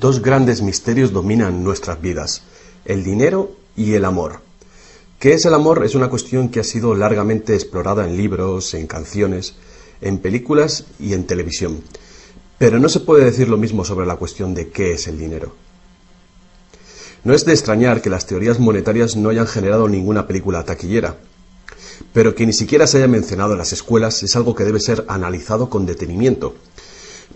Dos grandes misterios dominan nuestras vidas: el dinero y el amor. ¿Qué es el amor? Es una cuestión que ha sido largamente explorada en libros, en canciones, en películas y en televisión. Pero no se puede decir lo mismo sobre la cuestión de qué es el dinero. No es de extrañar que las teorías monetarias no hayan generado ninguna película taquillera, pero que ni siquiera se haya mencionado en las escuelas es algo que debe ser analizado con detenimiento.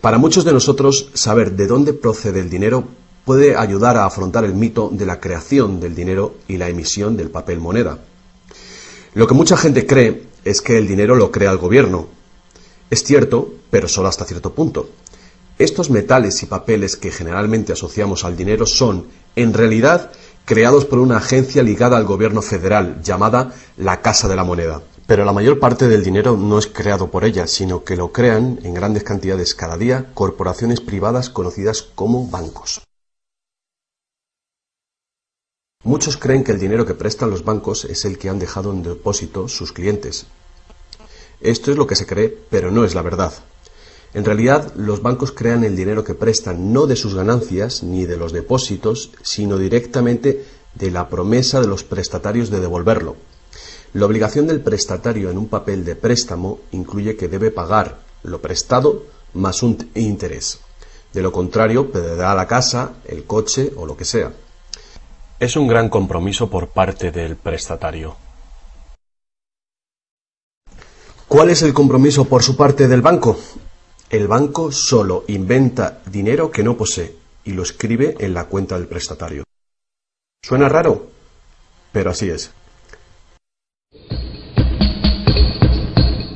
Para muchos de nosotros, saber de dónde procede el dinero puede ayudar a afrontar el mito de la creación del dinero y la emisión del papel moneda. Lo que mucha gente cree es que el dinero lo crea el gobierno. Es cierto, pero solo hasta cierto punto. Estos metales y papeles que generalmente asociamos al dinero son, en realidad, creados por una agencia ligada al gobierno federal, llamada la Casa de la Moneda. Pero la mayor parte del dinero no es creado por ella, sino que lo crean en grandes cantidades cada día corporaciones privadas conocidas como bancos. Muchos creen que el dinero que prestan los bancos es el que han dejado en depósito sus clientes. Esto es lo que se cree, pero no es la verdad. En realidad, los bancos crean el dinero que prestan no de sus ganancias ni de los depósitos, sino directamente de la promesa de los prestatarios de devolverlo. La obligación del prestatario en un papel de préstamo incluye que debe pagar lo prestado más un interés. De lo contrario, perderá la casa, el coche o lo que sea. Es un gran compromiso por parte del prestatario. ¿Cuál es el compromiso por su parte del banco? El banco solo inventa dinero que no posee y lo escribe en la cuenta del prestatario. ¿Suena raro? Pero así es.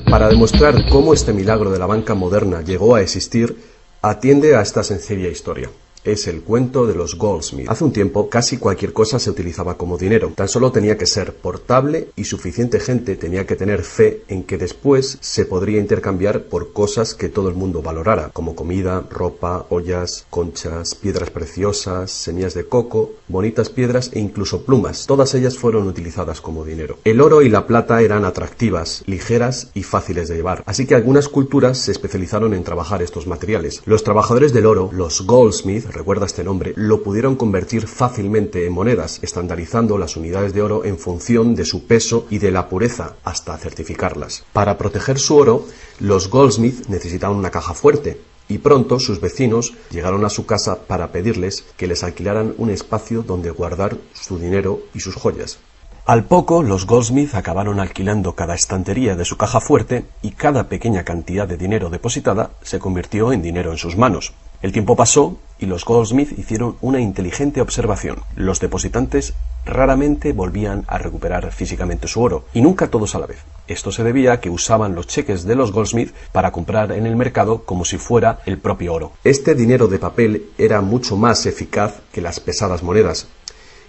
Para demostrar cómo este milagro de la banca moderna llegó a existir, atiende a esta sencilla historia. Es el cuento de los Goldsmith. Hace un tiempo casi cualquier cosa se utilizaba como dinero. Tan solo tenía que ser portable y suficiente gente tenía que tener fe en que después se podría intercambiar por cosas que todo el mundo valorara, como comida, ropa, ollas, conchas, piedras preciosas, semillas de coco, bonitas piedras e incluso plumas. Todas ellas fueron utilizadas como dinero. El oro y la plata eran atractivas, ligeras y fáciles de llevar, así que algunas culturas se especializaron en trabajar estos materiales. Los trabajadores del oro, los Goldsmith, recuerda este nombre, lo pudieron convertir fácilmente en monedas, estandarizando las unidades de oro en función de su peso y de la pureza, hasta certificarlas. Para proteger su oro, los Goldsmith necesitaban una caja fuerte, y pronto sus vecinos llegaron a su casa para pedirles que les alquilaran un espacio donde guardar su dinero y sus joyas. Al poco, los Goldsmith acabaron alquilando cada estantería de su caja fuerte y cada pequeña cantidad de dinero depositada se convirtió en dinero en sus manos. El tiempo pasó y los Goldsmith hicieron una inteligente observación. Los depositantes raramente volvían a recuperar físicamente su oro, y nunca todos a la vez. Esto se debía a que usaban los cheques de los Goldsmith para comprar en el mercado como si fuera el propio oro. Este dinero de papel era mucho más eficaz que las pesadas monedas,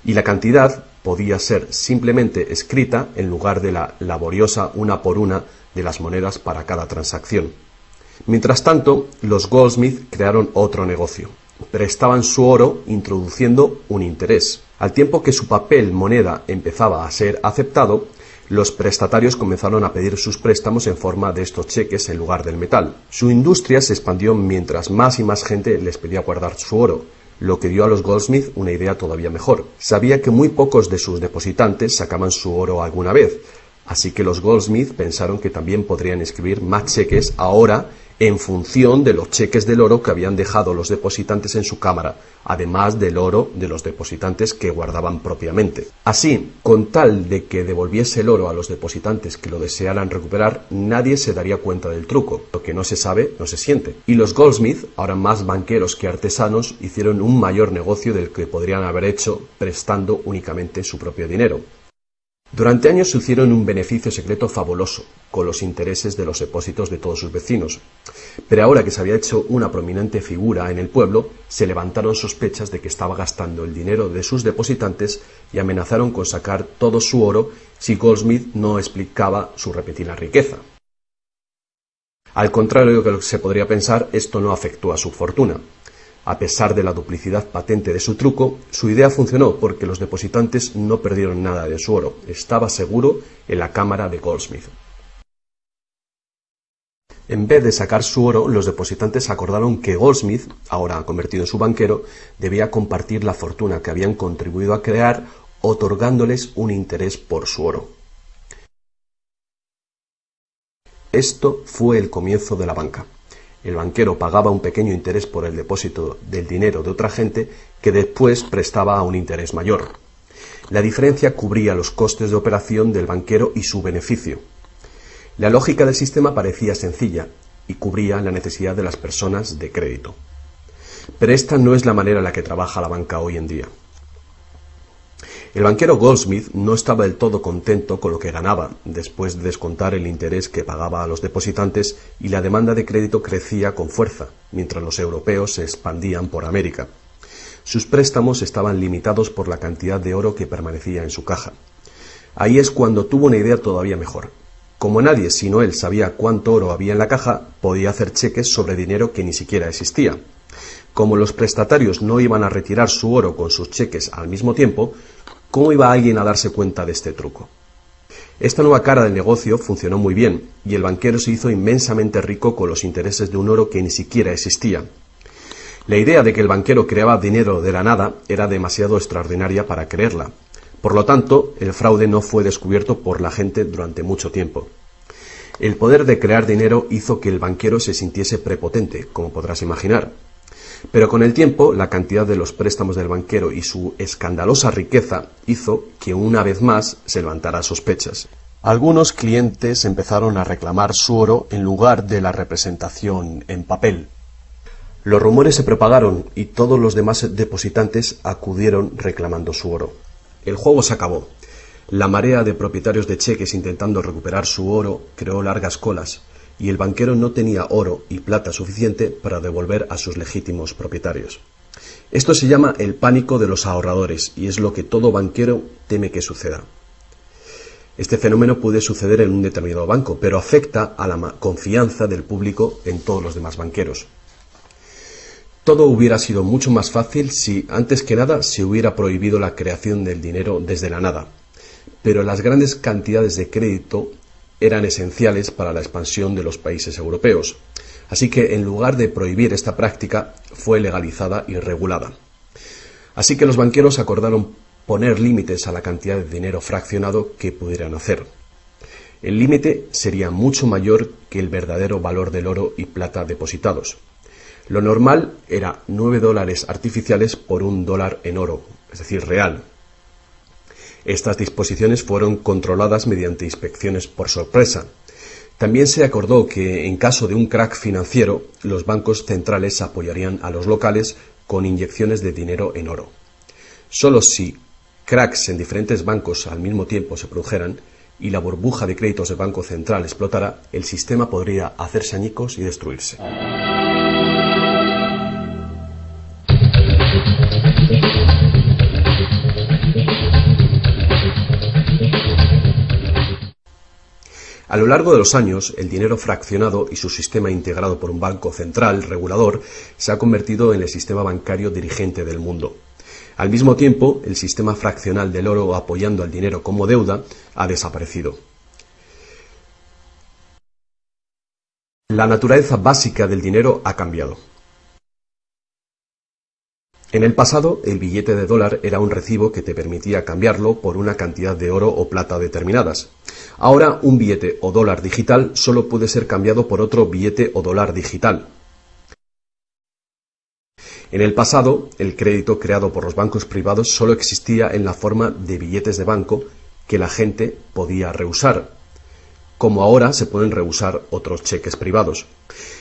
y la cantidad podía ser simplemente escrita en lugar de la laboriosa una por una de las monedas para cada transacción. Mientras tanto, los Goldsmith crearon otro negocio. Prestaban su oro introduciendo un interés. Al tiempo que su papel moneda empezaba a ser aceptado, los prestatarios comenzaron a pedir sus préstamos en forma de estos cheques en lugar del metal. Su industria se expandió mientras más y más gente les pedía guardar su oro, lo que dio a los Goldsmith una idea todavía mejor. Sabía que muy pocos de sus depositantes sacaban su oro alguna vez, así que los Goldsmith pensaron que también podrían escribir más cheques ahora en función de los cheques del oro que habían dejado los depositantes en su cámara, además del oro de los depositantes que guardaban propiamente. Así, con tal de que devolviese el oro a los depositantes que lo desearan recuperar, nadie se daría cuenta del truco. Lo que no se sabe, no se siente. Y los Goldsmith, ahora más banqueros que artesanos, hicieron un mayor negocio del que podrían haber hecho prestando únicamente su propio dinero. Durante años se hicieron un beneficio secreto fabuloso, con los intereses de los depósitos de todos sus vecinos. Pero ahora que se había hecho una prominente figura en el pueblo, se levantaron sospechas de que estaba gastando el dinero de sus depositantes y amenazaron con sacar todo su oro si Goldsmith no explicaba su repentina riqueza. Al contrario de lo que se podría pensar, esto no afectó a su fortuna. A pesar de la duplicidad patente de su truco, su idea funcionó porque los depositantes no perdieron nada de su oro. Estaba seguro en la cámara de Goldsmith. En vez de sacar su oro, los depositantes acordaron que Goldsmith, ahora convertido en su banquero, debía compartir la fortuna que habían contribuido a crear, otorgándoles un interés por su oro. Esto fue el comienzo de la banca. El banquero pagaba un pequeño interés por el depósito del dinero de otra gente que después prestaba a un interés mayor. La diferencia cubría los costes de operación del banquero y su beneficio. La lógica del sistema parecía sencilla y cubría la necesidad de las personas de crédito. Pero esta no es la manera en la que trabaja la banca hoy en día. El banquero Goldsmith no estaba del todo contento con lo que ganaba, después de descontar el interés que pagaba a los depositantes, y la demanda de crédito crecía con fuerza, mientras los europeos se expandían por América. Sus préstamos estaban limitados por la cantidad de oro que permanecía en su caja. Ahí es cuando tuvo una idea todavía mejor. Como nadie sino él sabía cuánto oro había en la caja, podía hacer cheques sobre dinero que ni siquiera existía. Como los prestatarios no iban a retirar su oro con sus cheques al mismo tiempo, ¿cómo iba alguien a darse cuenta de este truco? Esta nueva cara del negocio funcionó muy bien, y el banquero se hizo inmensamente rico con los intereses de un oro que ni siquiera existía. La idea de que el banquero creaba dinero de la nada era demasiado extraordinaria para creerla. Por lo tanto, el fraude no fue descubierto por la gente durante mucho tiempo. El poder de crear dinero hizo que el banquero se sintiese prepotente, como podrás imaginar. Pero con el tiempo, la cantidad de los préstamos del banquero y su escandalosa riqueza hizo que una vez más se levantara sospechas. Algunos clientes empezaron a reclamar su oro en lugar de la representación en papel. Los rumores se propagaron y todos los demás depositantes acudieron reclamando su oro. El juego se acabó. La marea de propietarios de cheques intentando recuperar su oro creó largas colas, y el banquero no tenía oro y plata suficiente para devolver a sus legítimos propietarios. Esto se llama el pánico de los ahorradores, y es lo que todo banquero teme que suceda. Este fenómeno puede suceder en un determinado banco, pero afecta a la confianza del público en todos los demás banqueros. Todo hubiera sido mucho más fácil si, antes que nada, se hubiera prohibido la creación del dinero desde la nada. Pero las grandes cantidades de crédito eran esenciales para la expansión de los países europeos. Así que, en lugar de prohibir esta práctica, fue legalizada y regulada. Así que los banqueros acordaron poner límites a la cantidad de dinero fraccionado que pudieran hacer. El límite sería mucho mayor que el verdadero valor del oro y plata depositados. Lo normal era $9 artificiales por $1 en oro, es decir, real. Estas disposiciones fueron controladas mediante inspecciones por sorpresa. También se acordó que, en caso de un crack financiero, los bancos centrales apoyarían a los locales con inyecciones de dinero en oro. Solo si cracks en diferentes bancos al mismo tiempo se produjeran y la burbuja de créditos del Banco Central explotara, el sistema podría hacerse añicos y destruirse. A lo largo de los años, el dinero fraccionado y su sistema integrado por un banco central regulador se ha convertido en el sistema bancario dirigente del mundo. Al mismo tiempo, el sistema fraccional del oro apoyando al dinero como deuda ha desaparecido. La naturaleza básica del dinero ha cambiado. En el pasado, el billete de dólar era un recibo que te permitía cambiarlo por una cantidad de oro o plata determinadas. Ahora, un billete o dólar digital solo puede ser cambiado por otro billete o dólar digital. En el pasado, el crédito creado por los bancos privados solo existía en la forma de billetes de banco que la gente podía rehusar, como ahora se pueden rehusar otros cheques privados.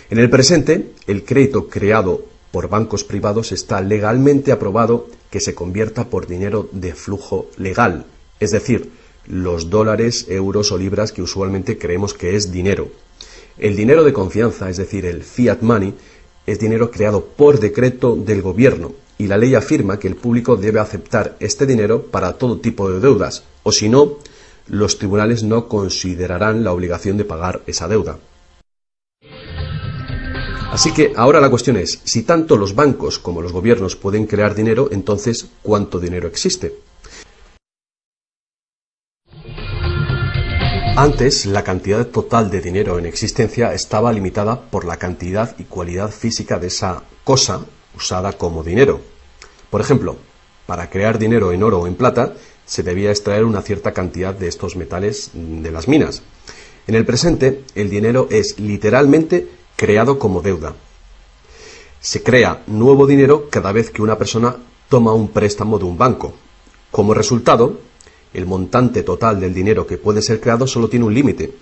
En el presente, el crédito creado por bancos privados está legalmente aprobado que se convierta por dinero de flujo legal, es decir, los dólares, euros o libras que usualmente creemos que es dinero. El dinero de confianza, es decir, el fiat money, es dinero creado por decreto del gobierno, y la ley afirma que el público debe aceptar este dinero para todo tipo de deudas, o si no, los tribunales no considerarán la obligación de pagar esa deuda. Así que ahora la cuestión es, si tanto los bancos como los gobiernos pueden crear dinero, entonces, ¿cuánto dinero existe? Antes, la cantidad total de dinero en existencia estaba limitada por la cantidad y cualidad física de esa cosa usada como dinero. Por ejemplo, para crear dinero en oro o en plata, se debía extraer una cierta cantidad de estos metales de las minas. En el presente, el dinero es literalmente creado como deuda. Se crea nuevo dinero cada vez que una persona toma un préstamo de un banco. Como resultado, el montante total del dinero que puede ser creado solo tiene un límite: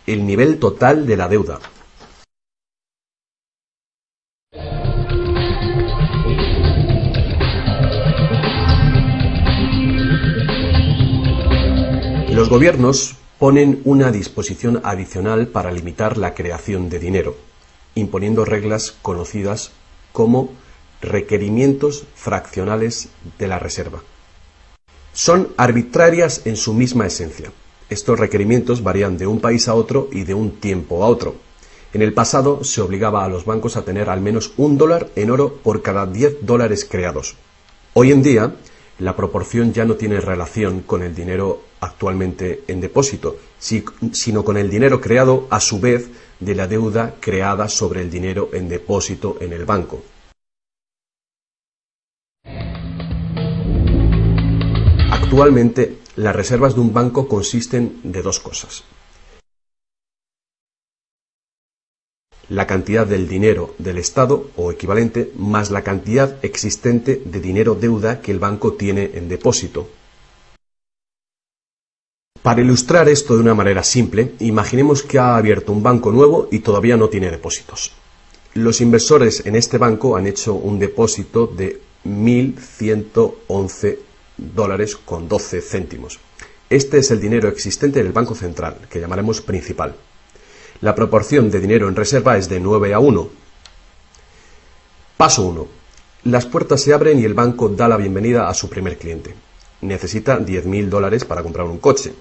el nivel total de la deuda. Los gobiernos ponen una disposición adicional para limitar la creación de dinero, imponiendo reglas conocidas como requerimientos fraccionales de la reserva. Son arbitrarias en su misma esencia. Estos requerimientos varían de un país a otro y de un tiempo a otro. En el pasado se obligaba a los bancos a tener al menos $1 en oro por cada $10 creados. Hoy en día, la proporción ya no tiene relación con el dinero actualmente en depósito, sino con el dinero creado a su vez de la deuda creada sobre el dinero en depósito en el banco. Actualmente, las reservas de un banco consisten de dos cosas: la cantidad del dinero del Estado o equivalente más la cantidad existente de dinero deuda que el banco tiene en depósito. Para ilustrar esto de una manera simple, imaginemos que ha abierto un banco nuevo y todavía no tiene depósitos. Los inversores en este banco han hecho un depósito de $1.111,12. Este es el dinero existente en el Banco Central, que llamaremos principal. La proporción de dinero en reserva es de 9:1. Paso 1. Las puertas se abren y el banco da la bienvenida a su primer cliente. Necesita $10.000 para comprar un coche.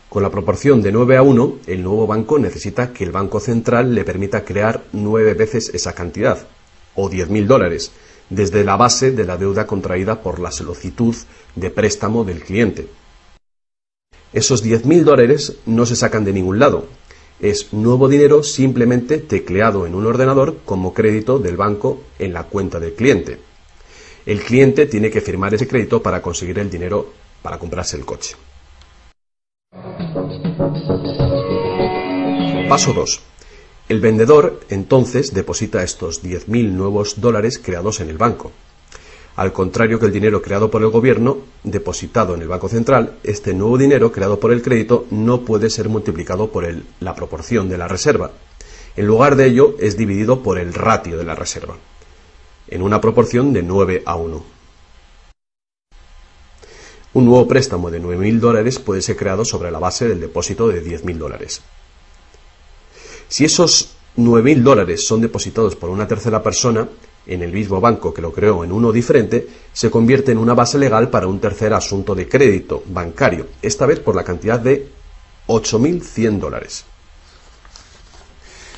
Con la proporción de 9:1, el nuevo banco necesita que el Banco Central le permita crear 9 veces esa cantidad, o $10.000, desde la base de la deuda contraída por la solicitud de préstamo del cliente. Esos $10.000 no se sacan de ningún lado. Es nuevo dinero simplemente tecleado en un ordenador como crédito del banco en la cuenta del cliente. El cliente tiene que firmar ese crédito para conseguir el dinero para comprarse el coche. Paso 2. El vendedor entonces deposita estos 10.000 nuevos dólares creados en el banco. Al contrario que el dinero creado por el gobierno, depositado en el Banco Central, este nuevo dinero creado por el crédito no puede ser multiplicado por la proporción de la reserva. En lugar de ello, es dividido por el ratio de la reserva, en una proporción de 9:1. Un nuevo préstamo de $9.000 puede ser creado sobre la base del depósito de $10.000. Si esos $9.000 son depositados por una tercera persona en el mismo banco que lo creó en uno diferente, se convierte en una base legal para un tercer asunto de crédito bancario, esta vez por la cantidad de $8.100.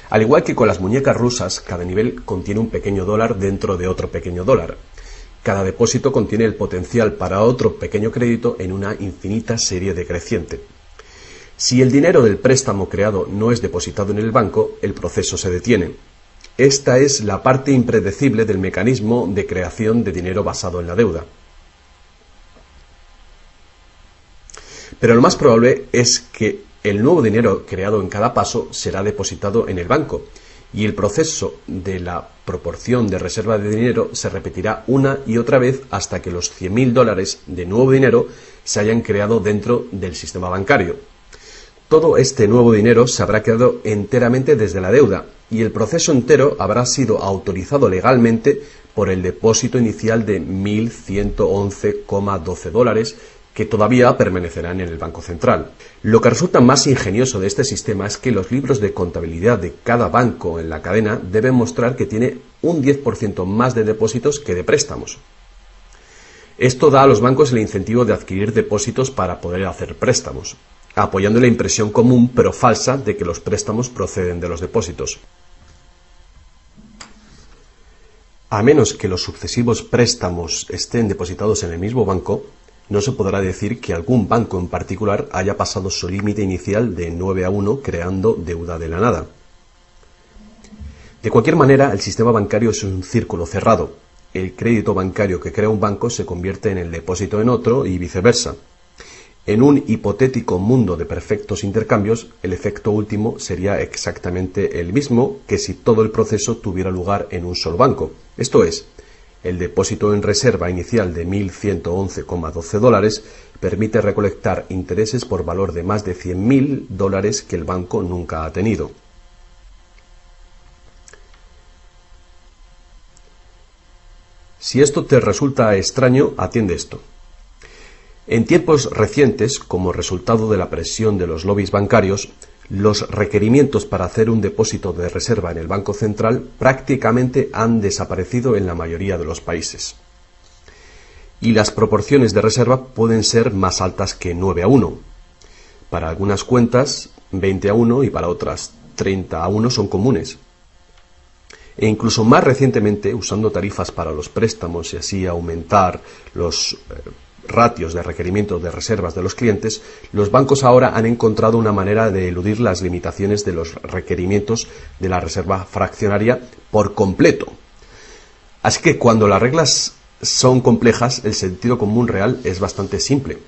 Al igual que con las muñecas rusas, cada nivel contiene un pequeño dólar dentro de otro pequeño dólar. Cada depósito contiene el potencial para otro pequeño crédito en una infinita serie decreciente. Si el dinero del préstamo creado no es depositado en el banco, el proceso se detiene. Esta es la parte impredecible del mecanismo de creación de dinero basado en la deuda. Pero lo más probable es que el nuevo dinero creado en cada paso será depositado en el banco, y el proceso de la proporción de reserva de dinero se repetirá una y otra vez hasta que los $100.000 de nuevo dinero se hayan creado dentro del sistema bancario. Todo este nuevo dinero se habrá creado enteramente desde la deuda, y el proceso entero habrá sido autorizado legalmente por el depósito inicial de $1.111,12 que todavía permanecerán en el Banco Central. Lo que resulta más ingenioso de este sistema es que los libros de contabilidad de cada banco en la cadena deben mostrar que tiene un 10% más de depósitos que de préstamos. Esto da a los bancos el incentivo de adquirir depósitos para poder hacer préstamos, apoyando la impresión común pero falsa de que los préstamos proceden de los depósitos. A menos que los sucesivos préstamos estén depositados en el mismo banco, No se podrá decir que algún banco en particular haya pasado su límite inicial de 9-1 creando deuda de la nada. De cualquier manera, el sistema bancario es un círculo cerrado. El crédito bancario que crea un banco se convierte en el depósito en otro y viceversa. En un hipotético mundo de perfectos intercambios, el efecto último sería exactamente el mismo que si todo el proceso tuviera lugar en un solo banco. Esto es, el depósito en reserva inicial de $1.111,12 permite recolectar intereses por valor de más de $100.000 que el banco nunca ha tenido. Si esto te resulta extraño, atiende esto. En tiempos recientes, como resultado de la presión de los lobbies bancarios, los requerimientos para hacer un depósito de reserva en el Banco Central prácticamente han desaparecido en la mayoría de los países. Y las proporciones de reserva pueden ser más altas que 9-1. Para algunas cuentas, 20-1 y para otras 30-1 son comunes. E incluso más recientemente, usando tarifas para los préstamos y así aumentar los ratios de requerimientos de reservas de los clientes, los bancos ahora han encontrado una manera de eludir las limitaciones de los requerimientos de la reserva fraccionaria por completo. Así que cuando las reglas son complejas, el sentido común real es bastante simple.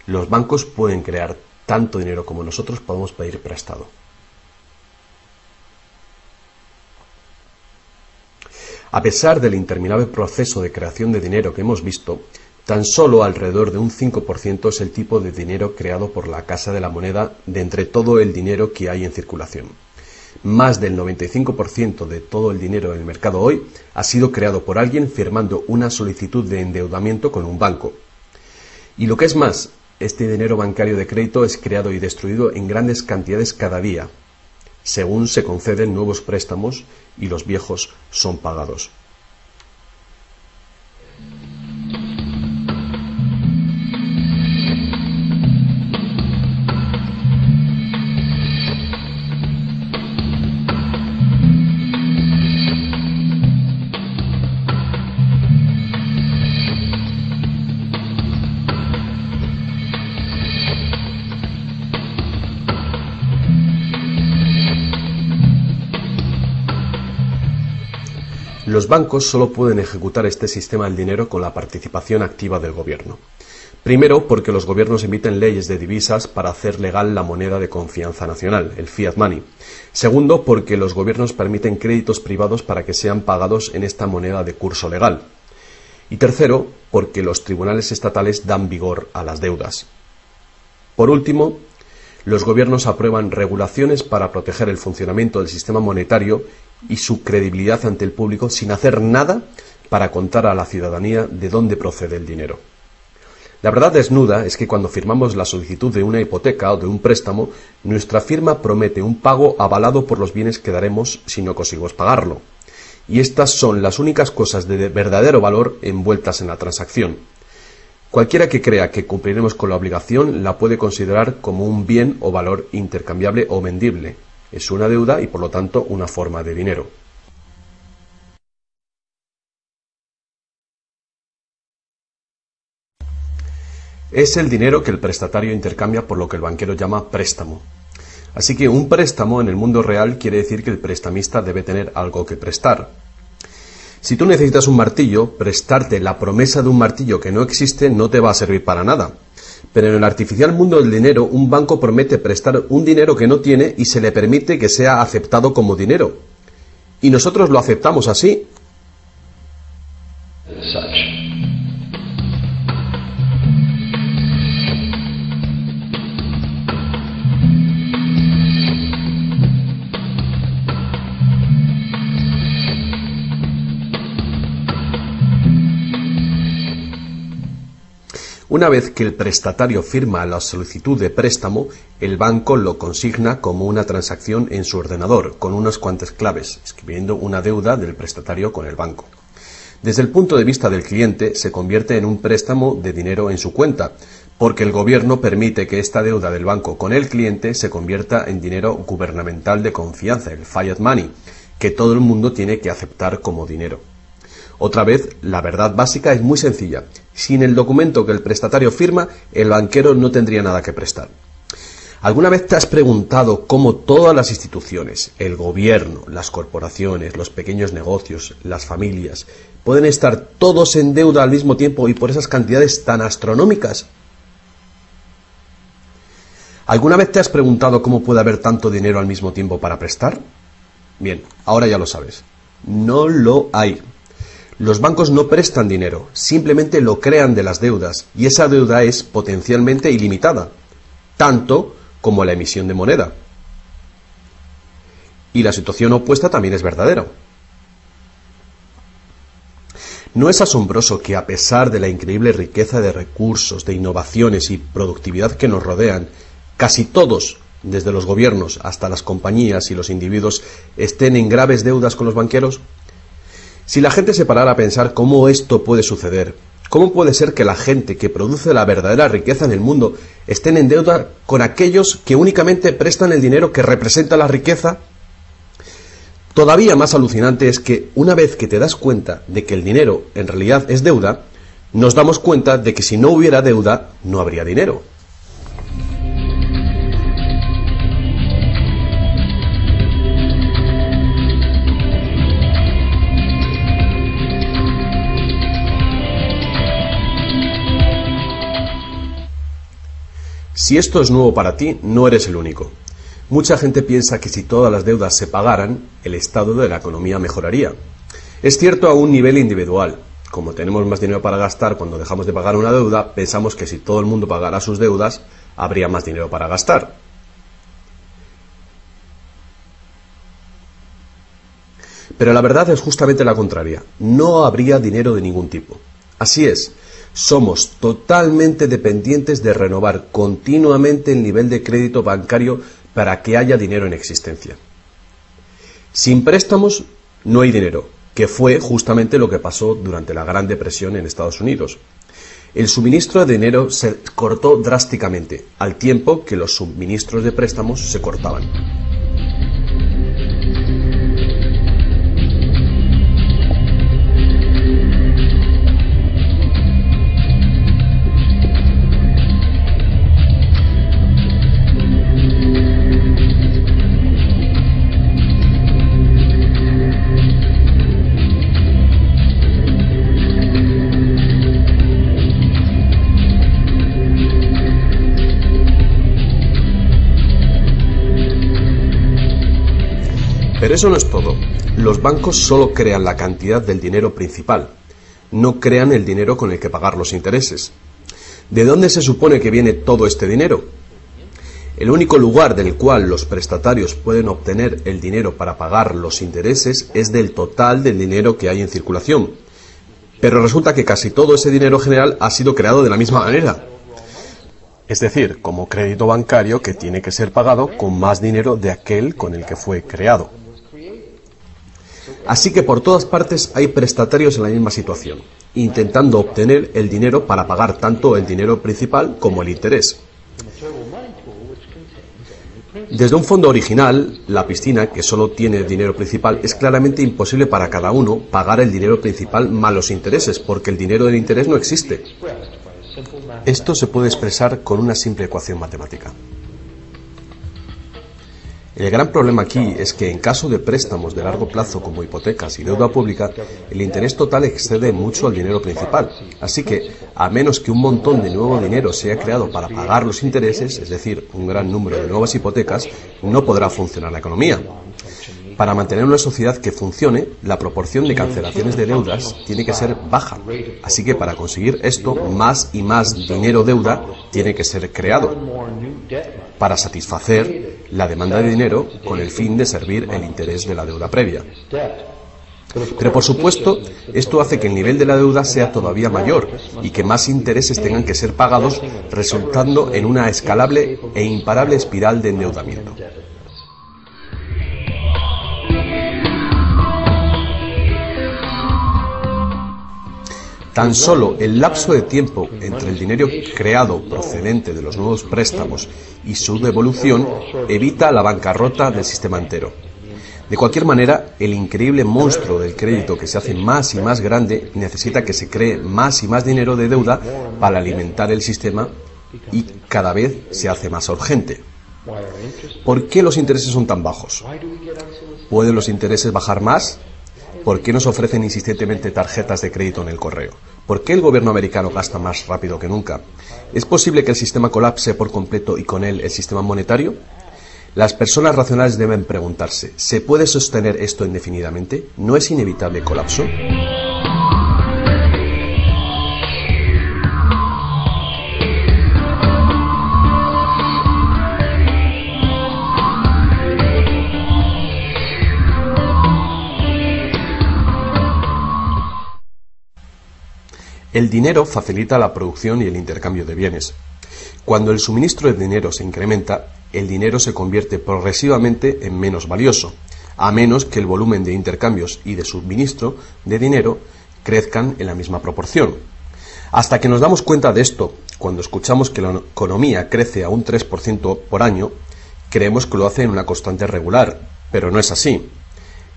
Los bancos pueden crear tanto dinero como nosotros podemos pedir prestado. A pesar del interminable proceso de creación de dinero que hemos visto, tan solo alrededor de un 5% es el tipo de dinero creado por la Casa de la Moneda de entre todo el dinero que hay en circulación. Más del 95% de todo el dinero en el mercado hoy ha sido creado por alguien firmando una solicitud de endeudamiento con un banco. Y lo que es más, este dinero bancario de crédito es creado y destruido en grandes cantidades cada día, según se conceden nuevos préstamos y los viejos son pagados. Los bancos solo pueden ejecutar este sistema del dinero con la participación activa del gobierno. Primero, porque los gobiernos emiten leyes de divisas para hacer legal la moneda de confianza nacional, el fiat money. Segundo, porque los gobiernos permiten créditos privados para que sean pagados en esta moneda de curso legal. Y tercero, porque los tribunales estatales dan vigor a las deudas. Por último, los gobiernos aprueban regulaciones para proteger el funcionamiento del sistema monetario y su credibilidad ante el público sin hacer nada para contar a la ciudadanía de dónde procede el dinero. La verdad desnuda es que cuando firmamos la solicitud de una hipoteca o de un préstamo, nuestra firma promete un pago avalado por los bienes que daremos si no conseguimos pagarlo. Y estas son las únicas cosas de verdadero valor envueltas en la transacción. Cualquiera que crea que cumpliremos con la obligación la puede considerar como un bien o valor intercambiable o vendible. Es una deuda y por lo tanto una forma de dinero. Es el dinero que el prestatario intercambia por lo que el banquero llama préstamo. Así que un préstamo en el mundo real quiere decir que el prestamista debe tener algo que prestar. Si tú necesitas un martillo, prestarte la promesa de un martillo que no existe no te va a servir para nada. Pero en el artificial mundo del dinero, un banco promete prestar un dinero que no tiene y se le permite que sea aceptado como dinero. Y nosotros lo aceptamos así. Una vez que el prestatario firma la solicitud de préstamo, el banco lo consigna como una transacción en su ordenador, con unas cuantas claves, escribiendo una deuda del prestatario con el banco. Desde el punto de vista del cliente, se convierte en un préstamo de dinero en su cuenta, porque el gobierno permite que esta deuda del banco con el cliente se convierta en dinero gubernamental de confianza, el fiat money, que todo el mundo tiene que aceptar como dinero. Otra vez, la verdad básica es muy sencilla. Sin el documento que el prestatario firma, el banquero no tendría nada que prestar. ¿Alguna vez te has preguntado cómo todas las instituciones, el gobierno, las corporaciones, los pequeños negocios, las familias, pueden estar todos en deuda al mismo tiempo y por esas cantidades tan astronómicas? ¿Alguna vez te has preguntado cómo puede haber tanto dinero al mismo tiempo para prestar? Bien, ahora ya lo sabes. No lo hay. Los bancos no prestan dinero, simplemente lo crean de las deudas, y esa deuda es potencialmente ilimitada, tanto como la emisión de moneda. Y la situación opuesta también es verdadera. ¿No es asombroso que a pesar de la increíble riqueza de recursos, de innovaciones y productividad que nos rodean, casi todos, desde los gobiernos hasta las compañías y los individuos, estén en graves deudas con los banqueros? Si la gente se parara a pensar cómo esto puede suceder, ¿cómo puede ser que la gente que produce la verdadera riqueza en el mundo estén en deuda con aquellos que únicamente prestan el dinero que representa la riqueza? Todavía más alucinante es que una vez que te das cuenta de que el dinero en realidad es deuda, nos damos cuenta de que si no hubiera deuda, no habría dinero. Si esto es nuevo para ti, no eres el único. Mucha gente piensa que si todas las deudas se pagaran, el estado de la economía mejoraría. Es cierto a un nivel individual. Como tenemos más dinero para gastar cuando dejamos de pagar una deuda, pensamos que si todo el mundo pagara sus deudas, habría más dinero para gastar. Pero la verdad es justamente la contraria. No habría dinero de ningún tipo. Así es. Somos totalmente dependientes de renovar continuamente el nivel de crédito bancario para que haya dinero en existencia. Sin préstamos no hay dinero, que fue justamente lo que pasó durante la Gran Depresión en Estados Unidos. El suministro de dinero se cortó drásticamente, al tiempo que los suministros de préstamos se cortaban. Pero eso no es todo. Los bancos solo crean la cantidad del dinero principal, no crean el dinero con el que pagar los intereses. ¿De dónde se supone que viene todo este dinero? El único lugar del cual los prestatarios pueden obtener el dinero para pagar los intereses es del total del dinero que hay en circulación. Pero resulta que casi todo ese dinero general ha sido creado de la misma manera. Es decir, como crédito bancario que tiene que ser pagado con más dinero de aquel con el que fue creado. Así que por todas partes hay prestatarios en la misma situación, intentando obtener el dinero para pagar tanto el dinero principal como el interés. Desde un fondo original, la piscina, que solo tiene dinero principal, es claramente imposible para cada uno pagar el dinero principal más los intereses, porque el dinero del interés no existe. Esto se puede expresar con una simple ecuación matemática. El gran problema aquí es que en caso de préstamos de largo plazo como hipotecas y deuda pública, el interés total excede mucho al dinero principal. Así que, a menos que un montón de nuevo dinero sea creado para pagar los intereses, es decir, un gran número de nuevas hipotecas, no podrá funcionar la economía. Para mantener una sociedad que funcione, la proporción de cancelaciones de deudas tiene que ser baja. Así que para conseguir esto, más y más dinero deuda tiene que ser creado para satisfacer la demanda de dinero con el fin de servir el interés de la deuda previa. Pero por supuesto, esto hace que el nivel de la deuda sea todavía mayor y que más intereses tengan que ser pagados, resultando en una escalable e imparable espiral de endeudamiento. Tan solo el lapso de tiempo entre el dinero creado procedente de los nuevos préstamos y su devolución evita la bancarrota del sistema entero. De cualquier manera, el increíble monstruo del crédito que se hace más y más grande necesita que se cree más y más dinero de deuda para alimentar el sistema y cada vez se hace más urgente. ¿Por qué los intereses son tan bajos? ¿Pueden los intereses bajar más? ¿Por qué nos ofrecen insistentemente tarjetas de crédito en el correo? ¿Por qué el gobierno americano gasta más rápido que nunca? ¿Es posible que el sistema colapse por completo y con él el sistema monetario? Las personas racionales deben preguntarse, ¿se puede sostener esto indefinidamente? ¿No es inevitable el colapso? El dinero facilita la producción y el intercambio de bienes. Cuando el suministro de dinero se incrementa, el dinero se convierte progresivamente en menos valioso, a menos que el volumen de intercambios y de suministro de dinero crezcan en la misma proporción. Hasta que nos damos cuenta de esto, cuando escuchamos que la economía crece a un 3% por año, creemos que lo hace en una constante regular, pero no es así.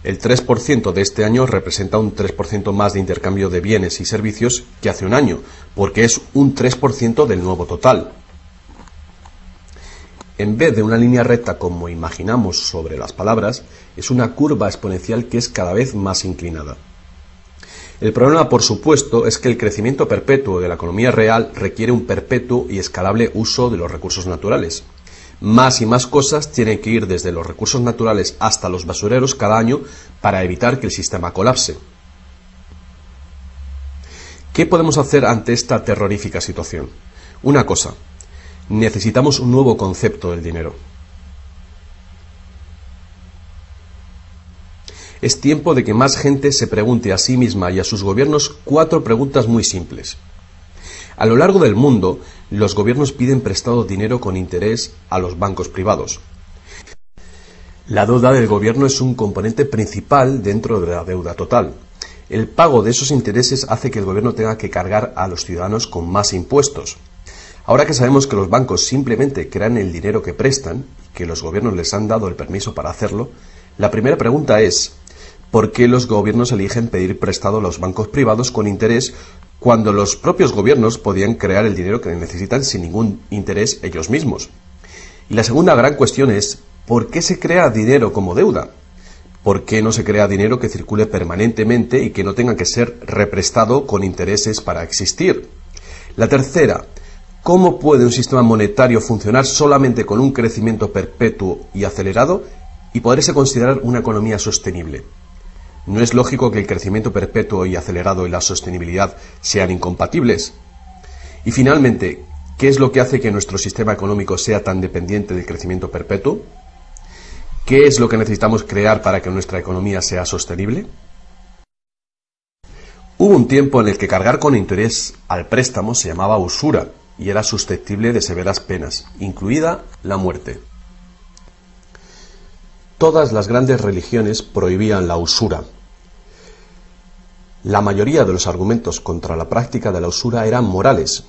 El 3% de este año representa un 3% más de intercambio de bienes y servicios que hace un año, porque es un 3% del nuevo total. En vez de una línea recta como imaginamos sobre las palabras, es una curva exponencial que es cada vez más inclinada. El problema, por supuesto, es que el crecimiento perpetuo de la economía real requiere un perpetuo y escalable uso de los recursos naturales. Más y más cosas tienen que ir desde los recursos naturales hasta los basureros cada año para evitar que el sistema colapse. ¿Qué podemos hacer ante esta terrorífica situación? Una cosa, necesitamos un nuevo concepto del dinero. Es tiempo de que más gente se pregunte a sí misma y a sus gobiernos 4 preguntas muy simples. A lo largo del mundo, los gobiernos piden prestado dinero con interés a los bancos privados. La deuda del gobierno es un componente principal dentro de la deuda total. El pago de esos intereses hace que el gobierno tenga que cargar a los ciudadanos con más impuestos. Ahora que sabemos que los bancos simplemente crean el dinero que prestan y que los gobiernos les han dado el permiso para hacerlo, la primera pregunta es ¿por qué los gobiernos eligen pedir prestado a los bancos privados con interés cuando los propios gobiernos podían crear el dinero que necesitan sin ningún interés ellos mismos? Y la segunda gran cuestión es ¿por qué se crea dinero como deuda? ¿Por qué no se crea dinero que circule permanentemente y que no tenga que ser represtado con intereses para existir? La tercera, ¿cómo puede un sistema monetario funcionar solamente con un crecimiento perpetuo y acelerado y poderse considerar una economía sostenible? ¿No es lógico que el crecimiento perpetuo y acelerado y la sostenibilidad sean incompatibles? Y finalmente, ¿qué es lo que hace que nuestro sistema económico sea tan dependiente del crecimiento perpetuo? ¿Qué es lo que necesitamos crear para que nuestra economía sea sostenible? Hubo un tiempo en el que cargar con interés al préstamo se llamaba usura y era susceptible de severas penas, incluida la muerte. Todas las grandes religiones prohibían la usura. La mayoría de los argumentos contra la práctica de la usura eran morales.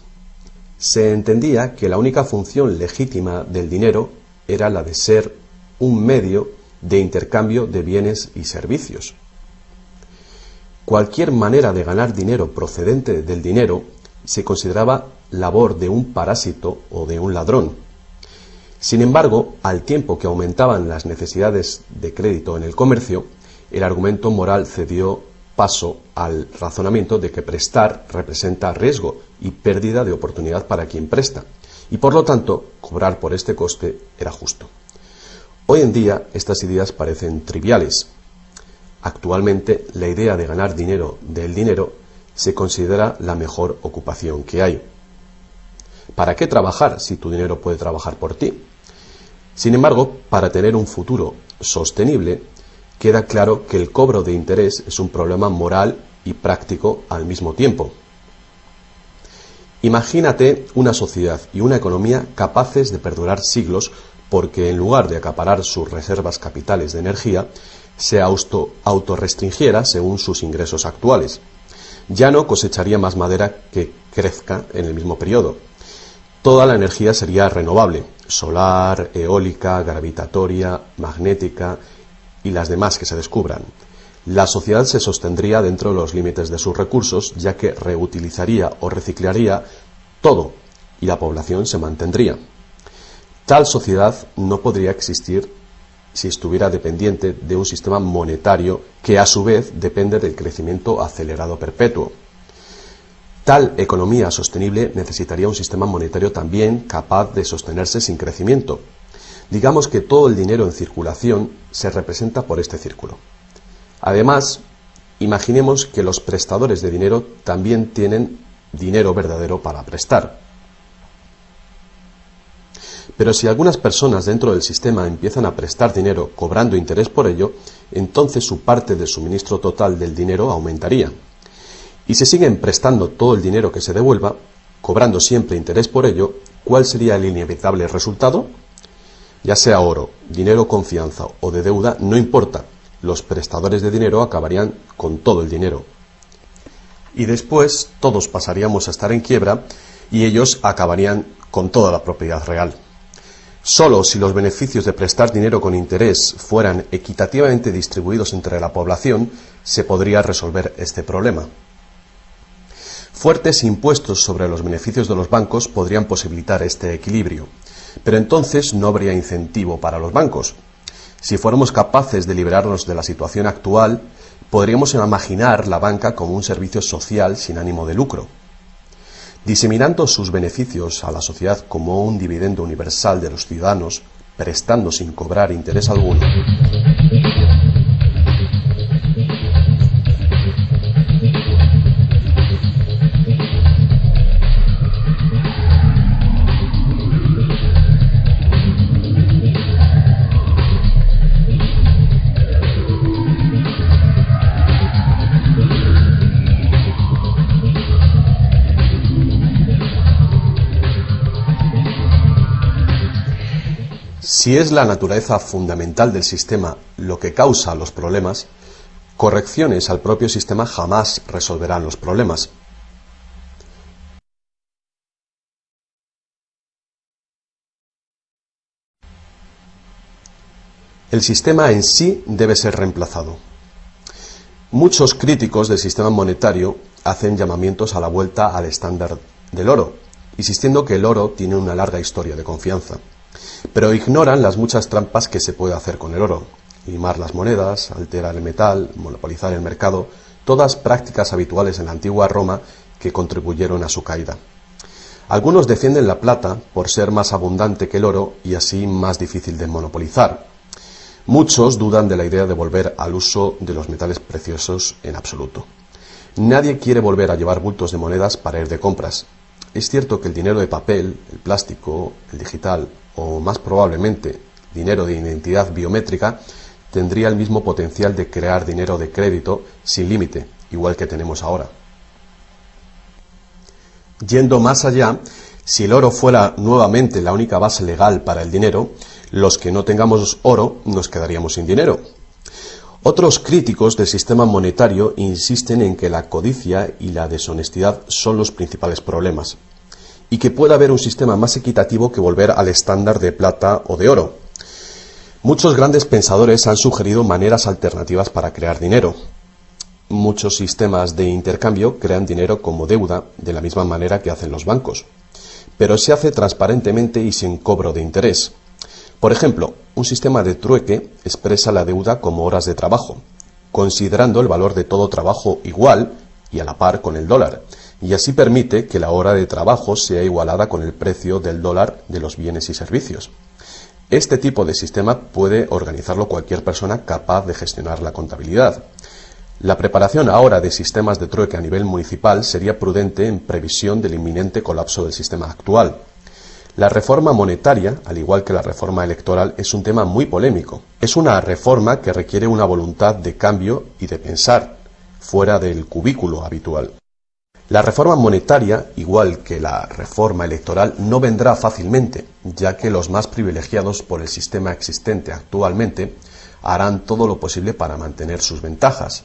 Se entendía que la única función legítima del dinero era la de ser un medio de intercambio de bienes y servicios. Cualquier manera de ganar dinero procedente del dinero se consideraba labor de un parásito o de un ladrón. Sin embargo, al tiempo que aumentaban las necesidades de crédito en el comercio, el argumento moral cedió paso al razonamiento de que prestar representa riesgo y pérdida de oportunidad para quien presta, y por lo tanto, cobrar por este coste era justo. Hoy en día, estas ideas parecen triviales. Actualmente, la idea de ganar dinero del dinero se considera la mejor ocupación que hay. ¿Para qué trabajar si tu dinero puede trabajar por ti? Sin embargo, para tener un futuro sostenible, queda claro que el cobro de interés es un problema moral y práctico al mismo tiempo. Imagínate una sociedad y una economía capaces de perdurar siglos porque en lugar de acaparar sus reservas capitales de energía, se autorrestringiera según sus ingresos actuales. Ya no cosecharía más madera que crezca en el mismo periodo. Toda la energía sería renovable, solar, eólica, gravitatoria, magnética, y las demás que se descubran. La sociedad se sostendría dentro de los límites de sus recursos, ya que reutilizaría o reciclaría todo y la población se mantendría. Tal sociedad no podría existir si estuviera dependiente de un sistema monetario que a su vez depende del crecimiento acelerado perpetuo. Tal economía sostenible necesitaría un sistema monetario también capaz de sostenerse sin crecimiento. Digamos que todo el dinero en circulación se representa por este círculo. Además, imaginemos que los prestadores de dinero también tienen dinero verdadero para prestar. Pero si algunas personas dentro del sistema empiezan a prestar dinero cobrando interés por ello, entonces su parte del suministro total del dinero aumentaría. Y si siguen prestando todo el dinero que se devuelva, cobrando siempre interés por ello, ¿cuál sería el inevitable resultado? Ya sea oro, dinero, confianza o de deuda, no importa. Los prestadores de dinero acabarían con todo el dinero. Y después todos pasaríamos a estar en quiebra y ellos acabarían con toda la propiedad real. Solo si los beneficios de prestar dinero con interés fueran equitativamente distribuidos entre la población, se podría resolver este problema. Fuertes impuestos sobre los beneficios de los bancos podrían posibilitar este equilibrio, pero entonces no habría incentivo para los bancos. Si fuéramos capaces de liberarnos de la situación actual, podríamos imaginar la banca como un servicio social sin ánimo de lucro. Diseminando sus beneficios a la sociedad como un dividendo universal de los ciudadanos, prestando sin cobrar interés alguno. Si es la naturaleza fundamental del sistema lo que causa los problemas, correcciones al propio sistema jamás resolverán los problemas. El sistema en sí debe ser reemplazado. Muchos críticos del sistema monetario hacen llamamientos a la vuelta al estándar del oro, insistiendo que el oro tiene una larga historia de confianza. Pero ignoran las muchas trampas que se puede hacer con el oro: limar las monedas, alterar el metal, monopolizar el mercado, todas prácticas habituales en la antigua Roma que contribuyeron a su caída. Algunos defienden la plata por ser más abundante que el oro y así más difícil de monopolizar. Muchos dudan de la idea de volver al uso de los metales preciosos en absoluto. Nadie quiere volver a llevar bultos de monedas para ir de compras. Es cierto que el dinero de papel, el plástico, el digital o más probablemente dinero de identidad biométrica tendría el mismo potencial de crear dinero de crédito sin límite, igual que tenemos ahora. Yendo más allá, si el oro fuera nuevamente la única base legal para el dinero, los que no tengamos oro nos quedaríamos sin dinero. Otros críticos del sistema monetario insisten en que la codicia y la deshonestidad son los principales problemas, y que puede haber un sistema más equitativo que volver al estándar de plata o de oro. Muchos grandes pensadores han sugerido maneras alternativas para crear dinero. Muchos sistemas de intercambio crean dinero como deuda, de la misma manera que hacen los bancos, pero se hace transparentemente y sin cobro de interés. Por ejemplo, un sistema de trueque expresa la deuda como horas de trabajo, considerando el valor de todo trabajo igual y a la par con el dólar, y así permite que la hora de trabajo sea igualada con el precio del dólar de los bienes y servicios. Este tipo de sistema puede organizarlo cualquier persona capaz de gestionar la contabilidad. La preparación ahora de sistemas de trueque a nivel municipal sería prudente en previsión del inminente colapso del sistema actual. La reforma monetaria, al igual que la reforma electoral, es un tema muy polémico. Es una reforma que requiere una voluntad de cambio y de pensar fuera del cubículo habitual. La reforma monetaria, igual que la reforma electoral, no vendrá fácilmente, ya que los más privilegiados por el sistema existente actualmente harán todo lo posible para mantener sus ventajas.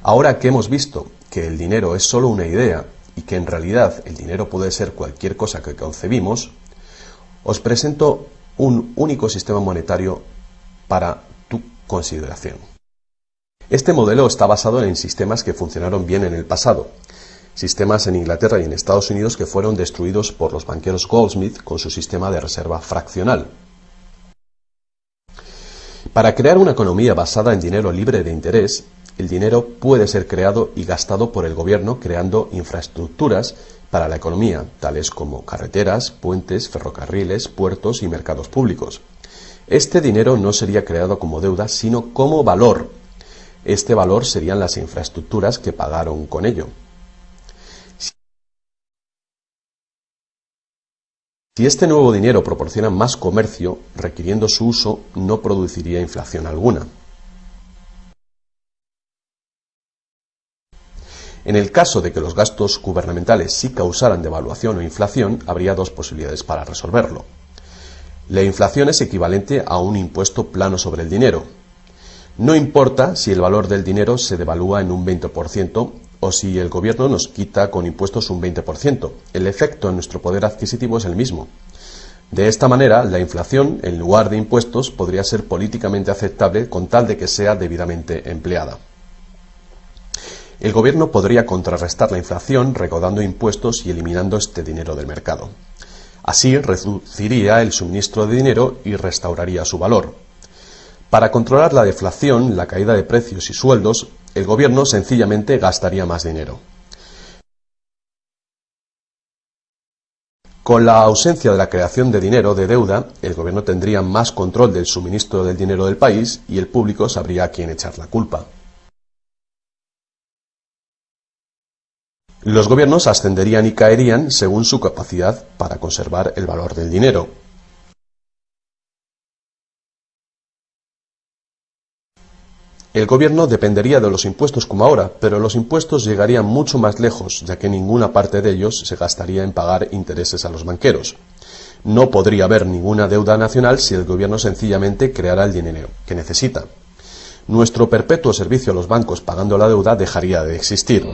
Ahora que hemos visto que el dinero es solo una idea y que en realidad el dinero puede ser cualquier cosa que concebimos, os presento un único sistema monetario para tu consideración. Este modelo está basado en sistemas que funcionaron bien en el pasado, sistemas en Inglaterra y en Estados Unidos que fueron destruidos por los banqueros Goldsmith con su sistema de reserva fraccional. Para crear una economía basada en dinero libre de interés, el dinero puede ser creado y gastado por el gobierno creando infraestructuras para la economía, tales como carreteras, puentes, ferrocarriles, puertos y mercados públicos. Este dinero no sería creado como deuda, sino como valor. Este valor serían las infraestructuras que pagaron con ello. Si este nuevo dinero proporciona más comercio, requiriendo su uso, no produciría inflación alguna. En el caso de que los gastos gubernamentales sí causaran devaluación o inflación, habría dos posibilidades para resolverlo. La inflación es equivalente a un impuesto plano sobre el dinero. No importa si el valor del dinero se devalúa en un 20% o si el gobierno nos quita con impuestos un 20%. El efecto en nuestro poder adquisitivo es el mismo. De esta manera, la inflación, en lugar de impuestos, podría ser políticamente aceptable con tal de que sea debidamente empleada. El gobierno podría contrarrestar la inflación recaudando impuestos y eliminando este dinero del mercado. Así reduciría el suministro de dinero y restauraría su valor. Para controlar la deflación, la caída de precios y sueldos, el gobierno sencillamente gastaría más dinero. Con la ausencia de la creación de dinero de deuda, el gobierno tendría más control del suministro del dinero del país y el público sabría a quién echar la culpa. Los gobiernos ascenderían y caerían según su capacidad para conservar el valor del dinero. El gobierno dependería de los impuestos como ahora, pero los impuestos llegarían mucho más lejos, ya que ninguna parte de ellos se gastaría en pagar intereses a los banqueros. No podría haber ninguna deuda nacional si el gobierno sencillamente creara el dinero que necesita. Nuestro perpetuo servicio a los bancos pagando la deuda dejaría de existir.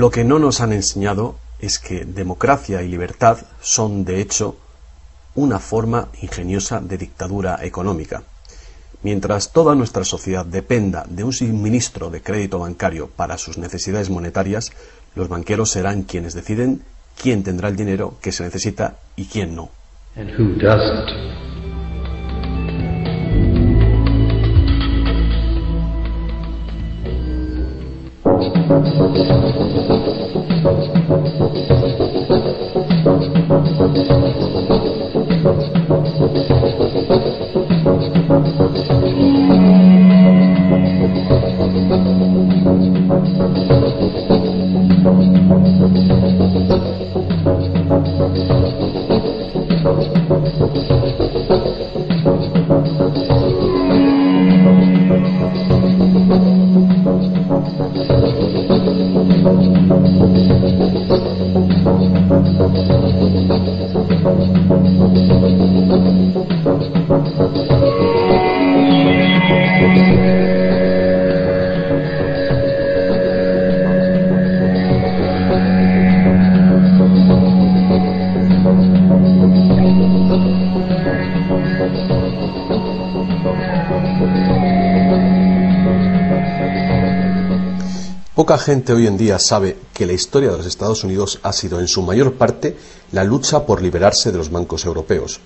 Lo que no nos han enseñado es que democracia y libertad son, de hecho, una forma ingeniosa de dictadura económica. Mientras toda nuestra sociedad dependa de un suministro de crédito bancario para sus necesidades monetarias, los banqueros serán quienes deciden quién tendrá el dinero que se necesita y quién no. And who doesn't? Poca gente hoy en día sabe que la historia de los Estados Unidos ha sido en su mayor parte la lucha por liberarse de los bancos europeos.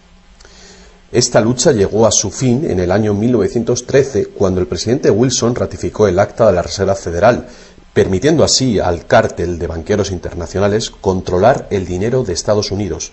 Esta lucha llegó a su fin en el año 1913, cuando el presidente Wilson ratificó el Acta de la Reserva Federal, permitiendo así al cártel de banqueros internacionales controlar el dinero de Estados Unidos.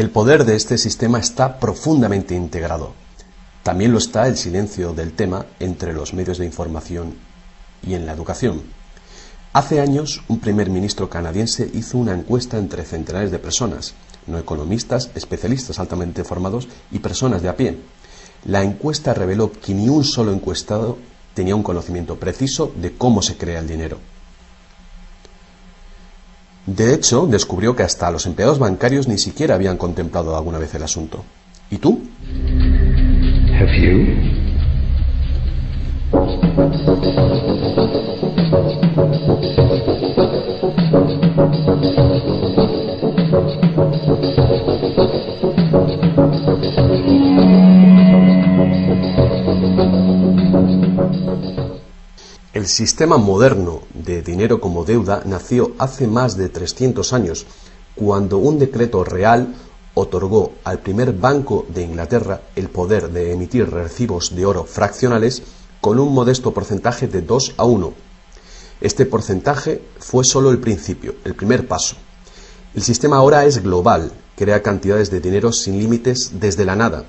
El poder de este sistema está profundamente integrado. También lo está el silencio del tema entre los medios de información y en la educación. Hace años, un primer ministro canadiense hizo una encuesta entre centenares de personas, no economistas, especialistas altamente formados y personas de a pie. La encuesta reveló que ni un solo encuestado tenía un conocimiento preciso de cómo se crea el dinero. De hecho, descubrió que hasta los empleados bancarios ni siquiera habían contemplado alguna vez el asunto. ¿Y tú? Have you? El sistema moderno de dinero como deuda nació hace más de 300 años, cuando un decreto real otorgó al primer Banco de Inglaterra el poder de emitir recibos de oro fraccionales con un modesto porcentaje de 2:1. Este porcentaje fue solo el principio, el primer paso. El sistema ahora es global, crea cantidades de dinero sin límites desde la nada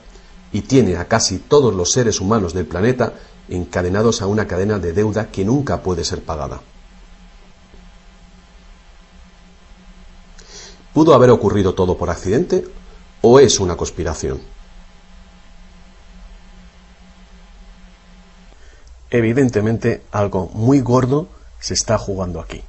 y tiene a casi todos los seres humanos del planeta encadenados a una cadena de deuda que nunca puede ser pagada. ¿Pudo haber ocurrido todo por accidente o es una conspiración? Evidentemente, algo muy gordo se está jugando aquí.